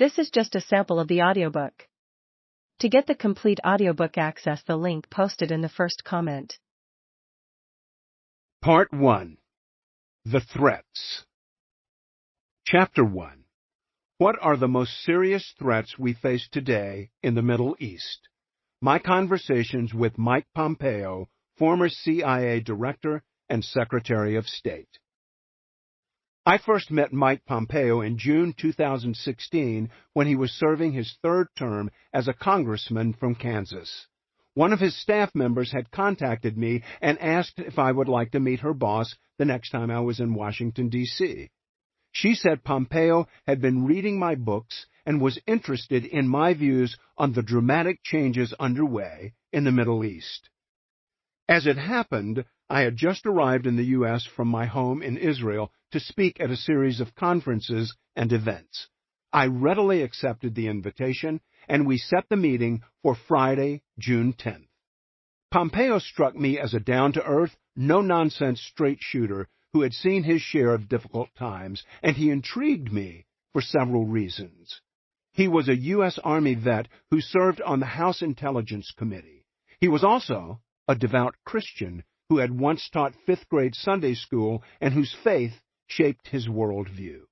This is just a sample of the audiobook. To get the complete audiobook, access the link posted in the first comment. Part 1. The Threats. Chapter 1. What are the most serious threats we face today in the Middle East? My conversations with Mike Pompeo, former CIA Director and Secretary of State. I first met Mike Pompeo in June 2016 when he was serving his third term as a congressman from Kansas. One of his staff members had contacted me and asked if I would like to meet her boss the next time I was in Washington, D.C. She said Pompeo had been reading my books and was interested in my views on the dramatic changes underway in the Middle East. As it happened, I had just arrived in the U.S. from my home in Israel to speak at a series of conferences and events. I readily accepted the invitation, and we set the meeting for Friday, June 10th. Pompeo struck me as a down-to-earth, no-nonsense straight shooter who had seen his share of difficult times, and he intrigued me for several reasons. He was a U.S. Army vet who served on the House Intelligence Committee. He was also a devout Christian who had once taught fifth-grade Sunday school and whose faith shaped his worldview.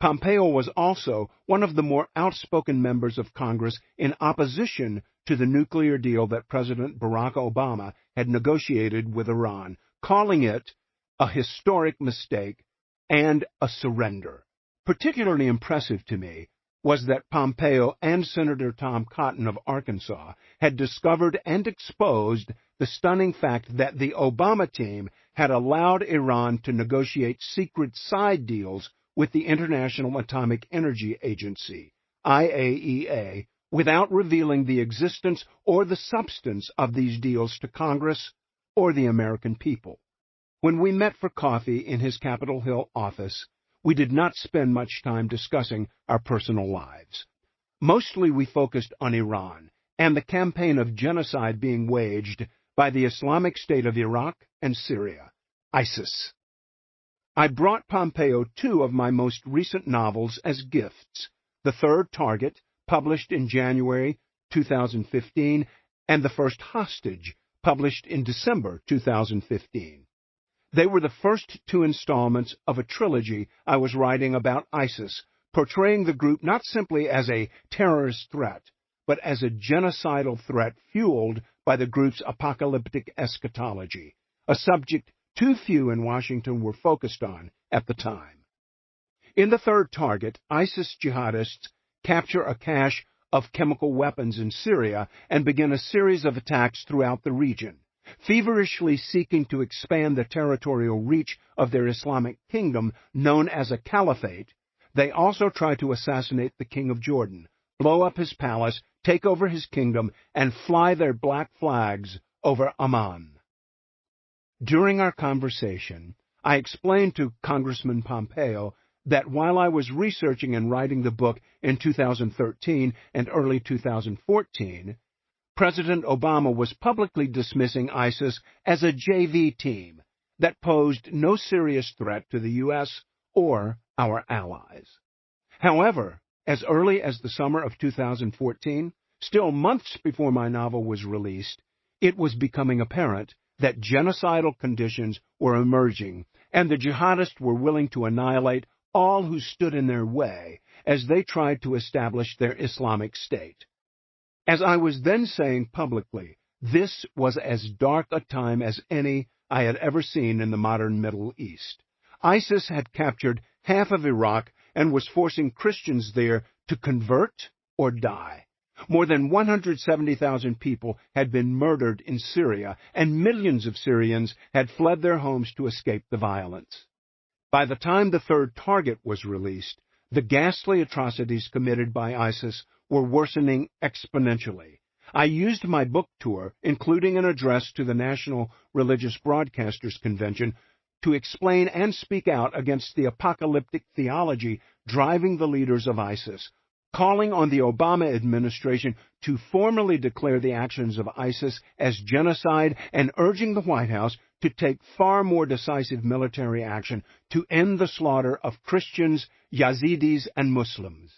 Pompeo was also one of the more outspoken members of Congress in opposition to the nuclear deal that President Barack Obama had negotiated with Iran, calling it a historic mistake and a surrender. Particularly impressive to me was that Pompeo and Senator Tom Cotton of Arkansas had discovered and exposed the stunning fact that the Obama team had allowed Iran to negotiate secret side deals with the International Atomic Energy Agency, IAEA, without revealing the existence or the substance of these deals to Congress or the American people. When we met for coffee in his Capitol Hill office, we did not spend much time discussing our personal lives. Mostly we focused on Iran and the campaign of genocide being waged by the Islamic State of Iraq and Syria, ISIS. I brought Pompeo two of my most recent novels as gifts, The Third Target, published in January 2015, and The First Hostage, published in December 2015. They were the first two installments of a trilogy I was writing about ISIS, portraying the group not simply as a terrorist threat, but as a genocidal threat fueled by the group's apocalyptic eschatology, a subject too few in Washington were focused on at the time. In The Third Target, ISIS jihadists capture a cache of chemical weapons in Syria and begin a series of attacks throughout the region. Feverishly seeking to expand the territorial reach of their Islamic kingdom, known as a caliphate, they also try to assassinate the king of Jordan, blow up his palace, take over his kingdom, and fly their black flags over Amman. During our conversation, I explained to Congressman Pompeo that while I was researching and writing the book in 2013 and early 2014, President Obama was publicly dismissing ISIS as a JV team that posed no serious threat to the U.S. or our allies. However, as early as the summer of 2014, still months before my novel was released, it was becoming apparent that genocidal conditions were emerging and the jihadists were willing to annihilate all who stood in their way as they tried to establish their Islamic State. As I was then saying publicly, this was as dark a time as any I had ever seen in the modern Middle East. ISIS had captured half of Iraq and was forcing Christians there to convert or die. More than 170,000 people had been murdered in Syria, and millions of Syrians had fled their homes to escape the violence. By the time The Third Target was released, the ghastly atrocities committed by ISIS were worsening exponentially. I used my book tour, including an address to the National Religious Broadcasters Convention, to explain and speak out against the apocalyptic theology driving the leaders of ISIS, calling on the Obama administration to formally declare the actions of ISIS as genocide and urging the White House to take far more decisive military action to end the slaughter of Christians, Yazidis, and Muslims.